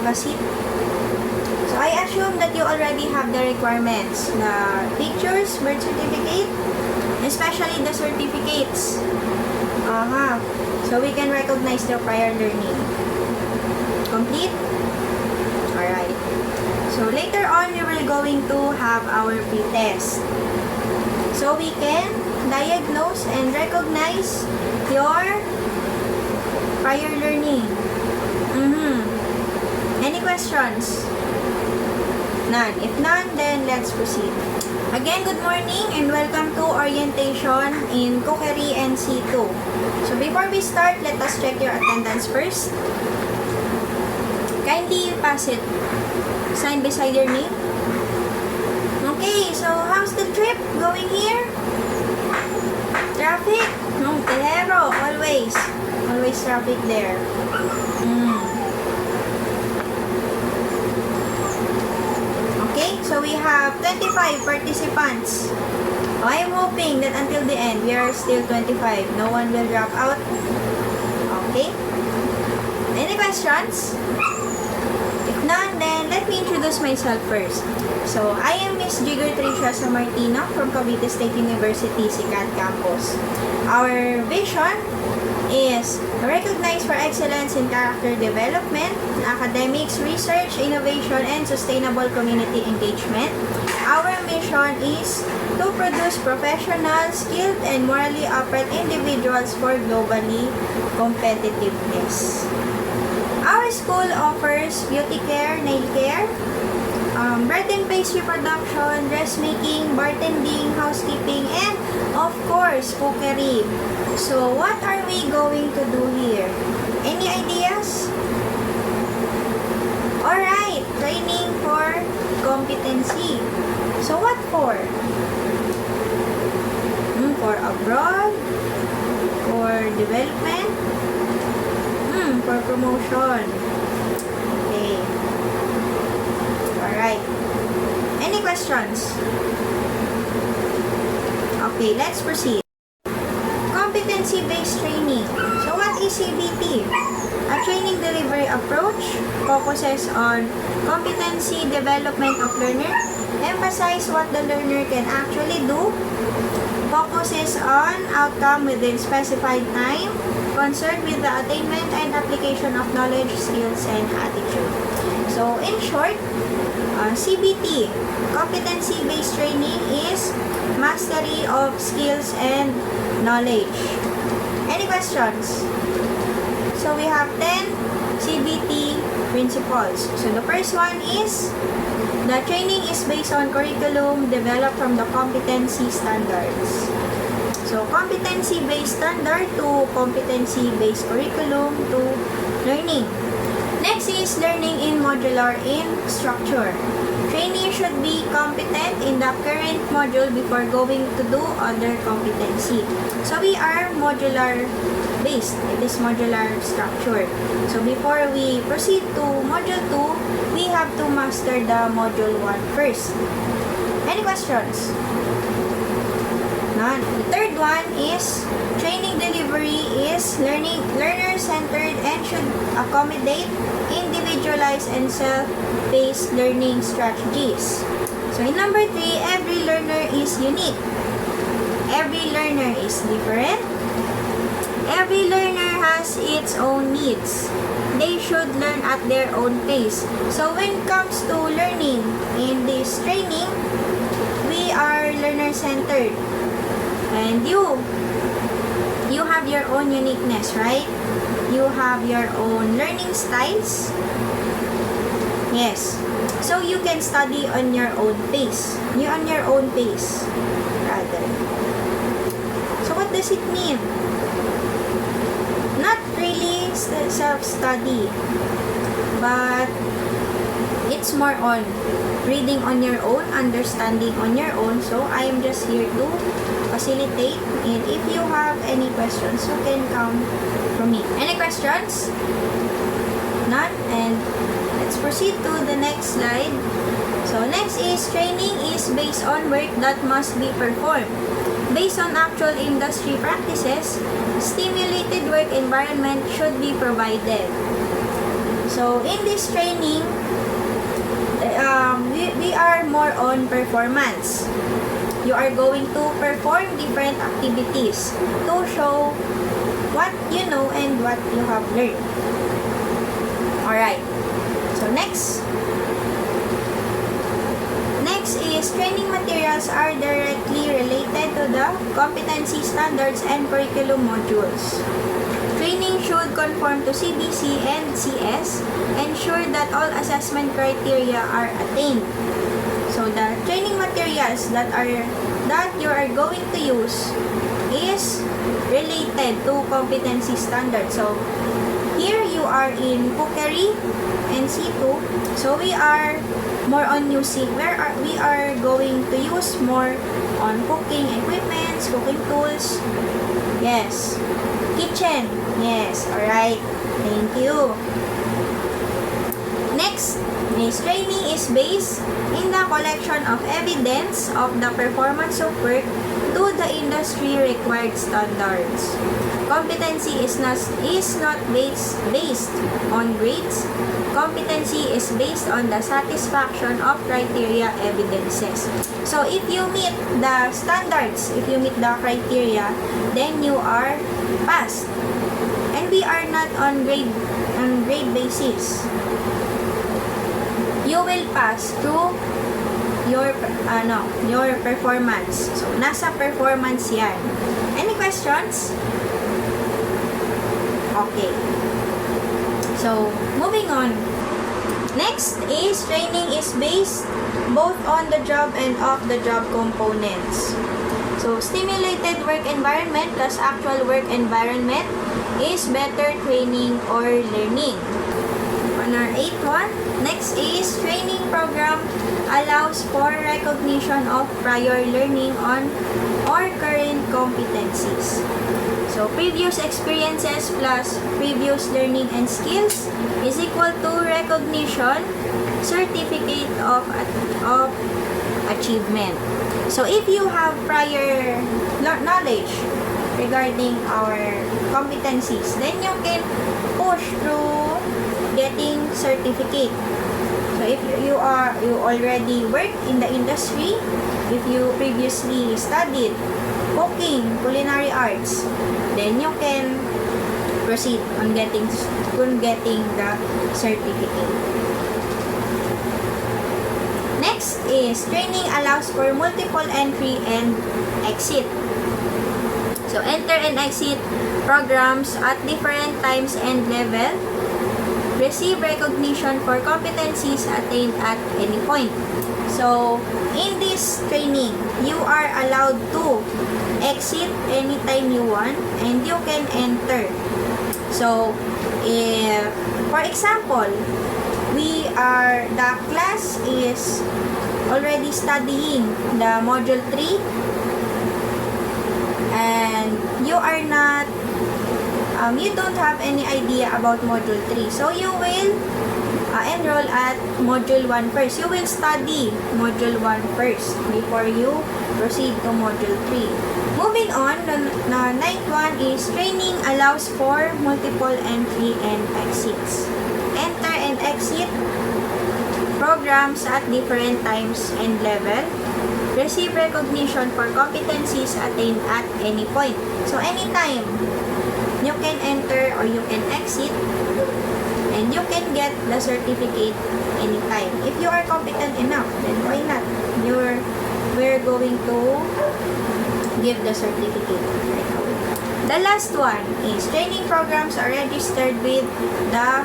have a seat. So I assume that you already have the requirements, the pictures, birth certificate, especially the certificates. So we can recognize the prior learning. Complete? Alright. So later on, we will going to have our pre-test. So we can diagnose and recognize your prior learning. Any questions? None. If none, then let's proceed. Again, good morning and welcome to orientation in Cookery NC2. So before we start, let us check your attendance first. Kindly pass it. Sign beside your name. Okay, so how's the trip going here? Traffic? No, Telero, always. Always traffic there. Okay, so we have 25 participants. I am hoping that until the end, we are still 25. No one will drop out. Okay? Any questions? If none, then let me introduce myself first. So, I am Miss Jigger Tricia Samartino from Cavite State University, Sikat Campus. Our vision is recognized for excellence in character development, academics, research, innovation, and sustainable community engagement. Our mission is to produce professional, skilled, and morally upright individuals for globally competitiveness. Our school offers beauty care, nail care, bread and pastry production, dressmaking, bartending, housekeeping, and of course, cookery. So, what are we going to do here? Any ideas? Alright, training for competency. So, what for? For abroad? For development? For promotion. Okay. Alright. Any questions? Okay, let's proceed. Competency-based training. So what is CBT? A training delivery approach focuses on competency development of learner, emphasize what the learner can actually do, focuses on outcome within specified time, concerned with the attainment and application of knowledge, skills, and attitude. So in short, CBT, competency-based training, is mastery of skills and knowledge. Any questions? So we have 10 CBT principles. So the first one is the training is based on curriculum developed from the competency standards. So competency-based standard to competency-based curriculum to learning. Next is learning in modular in structure. Trainee should be competent in the current module before going to do other competency. So we are modular based. It is modular structure. So before we proceed to module 2, we have to master the module 1 first. Any questions? None. The third one is training delivery is learner-centered and should accommodate individualized and self-paced learning strategies. So in number 3, every learner is unique. Every learner is different. Every learner has its own needs. They should learn at their own pace. So when it comes to learning in this training, we are learner-centered. And you have your own uniqueness, right? You have your own learning styles. Yes. So you can study on your own pace. On your own pace, rather. So what does it mean? Not really self-study, but it's more on reading on your own, understanding on your own. So I am just here to facilitate, and if you have any questions, you can come from me. Any questions? None? And let's proceed to the next slide. So next is training is based on work that must be performed. Based on actual industry practices, stimulated work environment should be provided. So, in this training, we are more on performance. You are going to perform different activities to show what you know and what you have learned. Alright. So, next is training materials are directly related to the competency standards and curriculum modules. Training should conform to CBC and CS, ensure that all assessment criteria are attained. So the training materials that you are going to use is related to competency standards. So here you are in cookery and C2. So we are more on using we are going to use more on cooking equipments, cooking tools. Yes. Kitchen. Yes. Alright. Thank you. Next is training is based in the collection of evidence of the performance of work to the industry required standards. Competency is not based on grades. Competency is based on the satisfaction of criteria evidences. So if you meet the standards, if you meet the criteria, then you are passed. And we are not on grade basis. You will pass through your performance. So nasa performance yan. Any questions? Okay. So, moving on. Next is training is based both on the job and off the job components. So, stimulated work environment plus actual work environment is better training or learning. On our 8th one, next is training program allows for recognition of prior learning on or current competencies. So, previous experiences plus previous learning and skills is equal to recognition, certificate of achievement. So, if you have prior knowledge regarding our competencies, then you can push through getting certificate. So, if you already work in the industry, if you previously studied cooking, culinary arts, then you can proceed on getting the certificate. Next is training allows for multiple entry and exit. So enter and exit programs at different times and level receive recognition for competencies attained at any point. So in this training, you are allowed to exit anytime you want and you can enter. So if for example, the class is already studying the module 3 and you are not you don't have any idea about module 3, so you will enroll at module 1 first. You will study module 1 first before you proceed to module 3. Moving on, the 9th one is training allows for multiple entry and exits. Enter and exit programs at different times and level. Receive recognition for competencies attained at any point. So anytime you can enter or you can exit and you can get the certificate anytime. If you are competent enough, then why not? We're going to give the certificate right away. The last one is training programs are registered with the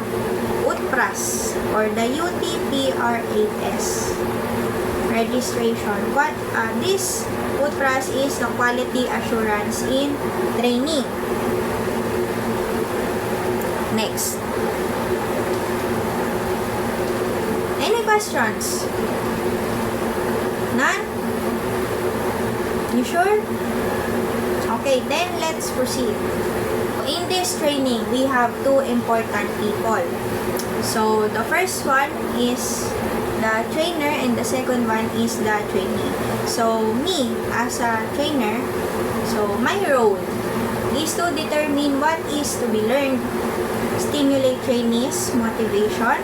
UTPRAS or the UTPRAS registration. This UTPRAS is the quality assurance in training. Next. Any questions? None? You sure? Okay, then let's proceed. In this training, we have two important people. So, the first one is the trainer and the second one is the trainee. So, me as a trainer, so my role is to determine what is to be learned. stimulate trainees' motivation,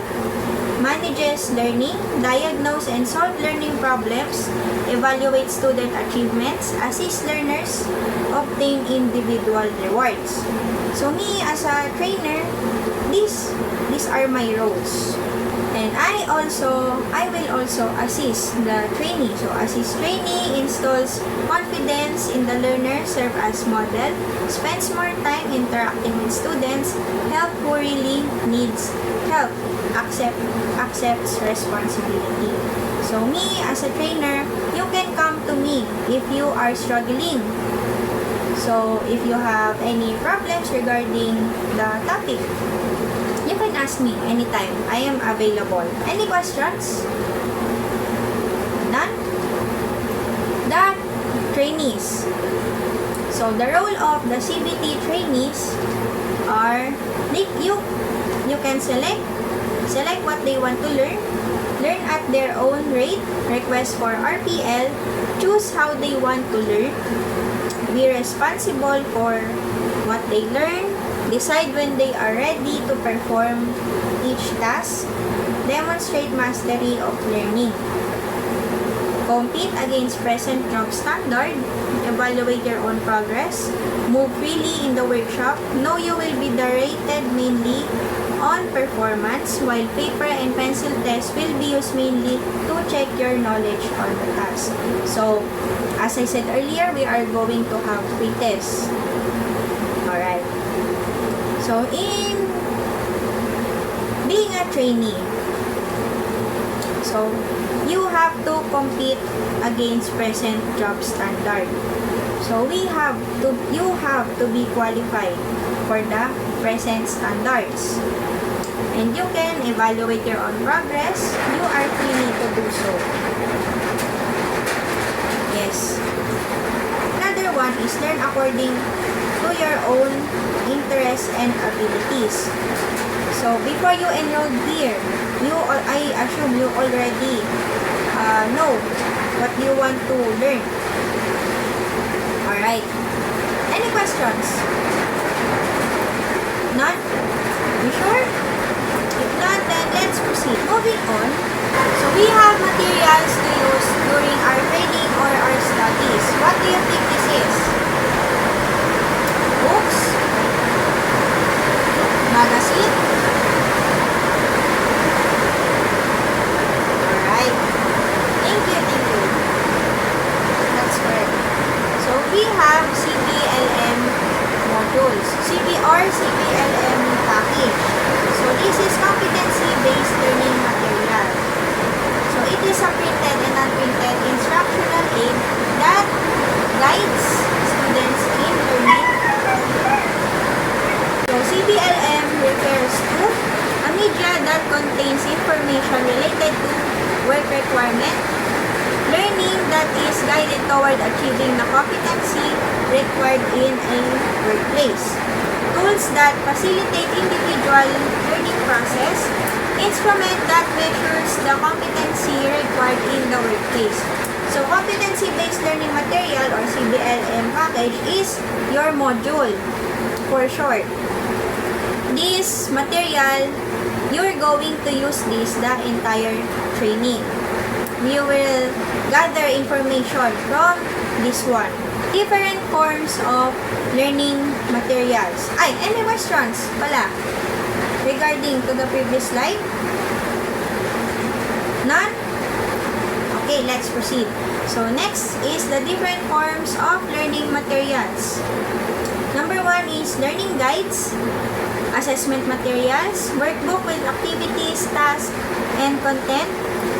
manages learning, diagnose and solve learning problems, evaluate student achievements, assist learners, obtain individual rewards. So me as a trainer, these are my roles. And I will also assist the trainee. So assist trainee, installs confidence in the learner, serve as model, spends more time interacting with students, help who really needs help, accepts responsibility. So me as a trainer, you can come to me if you are struggling. So if you have any problems regarding the topic, you can ask me anytime. I am available. Any questions? None? The trainees. So the role of the CBT trainees are you can select what they want to learn at their own rate, request for RPL, choose how they want to learn, be responsible for what they learn, decide when they are ready to perform each task, demonstrate mastery of learning, compete against present job standard, evaluate your own progress, move freely in the workshop, know you will be rated mainly on performance, while paper and pencil tests will be used mainly to check your knowledge on the task. So, as I said earlier, we are going to have 3 tests. Alright. So, in being a trainee, so you have to compete against present job standard. So you have to be qualified for the present standards. And you can evaluate your own progress. You are free to do so. Yes. Another one is learn according to your own interests and abilities. So before you enrolled here, I assume you already know what you want to learn. Alright. Any questions? None? You sure? If not, then let's proceed. Moving on. So we have materials to use during our training or our studies. What do you think this is? Books? Magazine? Alright. Thank you. That's correct. So we have CBLM modules. CBLM package. So this is competency-based learning material. So it is a printed and unprinted instructional aid that guides students in learning. So CBLM refers to a media that contains information related to work requirement, learning that is guided toward achieving the competency required in a workplace, tools that facilitate individual learning process, instrument that measures the competency required in the workplace. So competency-based learning material or CBLM package is your module for short. This material, you're going to use this the entire training. You will gather information from this one. Different forms of learning materials. Any questions pala regarding to the previous slide? None? Okay, let's proceed. So next is the different forms of learning materials. Number 1 is learning guides, assessment materials, workbook with activities, tasks, and content,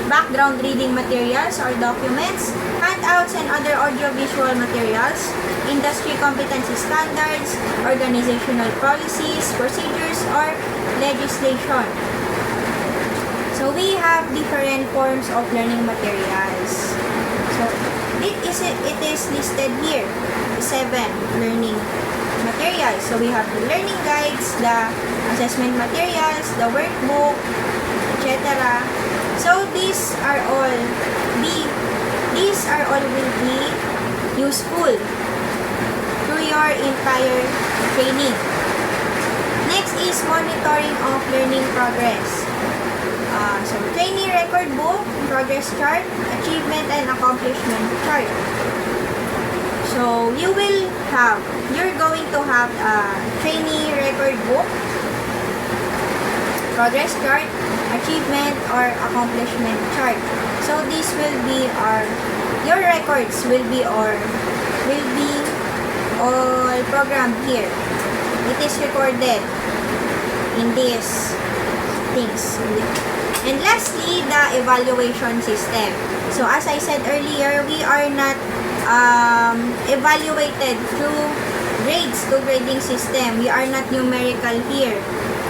background reading materials or documents, handouts and other audiovisual materials, industry competency standards, organizational policies, procedures, or legislation. So we have different forms of learning materials. So it is listed here, 7 learning materials. So we have the learning guides, the assessment materials, the workbook, etc. So these are all will be useful through your entire training. Next Next is monitoring of learning progress. So, trainee record book, progress chart, achievement and accomplishment chart. So, you're going to have a trainee record book, progress chart, achievement or accomplishment chart. So, this will be your records will be all programmed here. It is recorded in these things. And lastly, the evaluation system. So, as I said earlier, we are not evaluated through grades to grading system. We are not numerical here.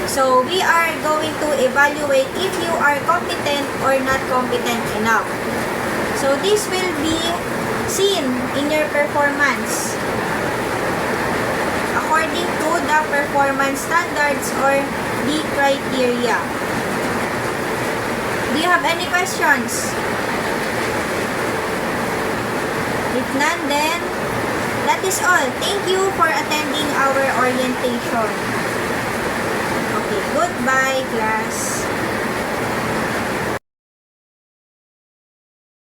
So, we are going to evaluate if you are competent or not competent enough. So, this will be seen in your performance according to the performance standards or the criteria. Do you have any questions? If none, then that is all. Thank you for attending our orientation. Okay, goodbye, class.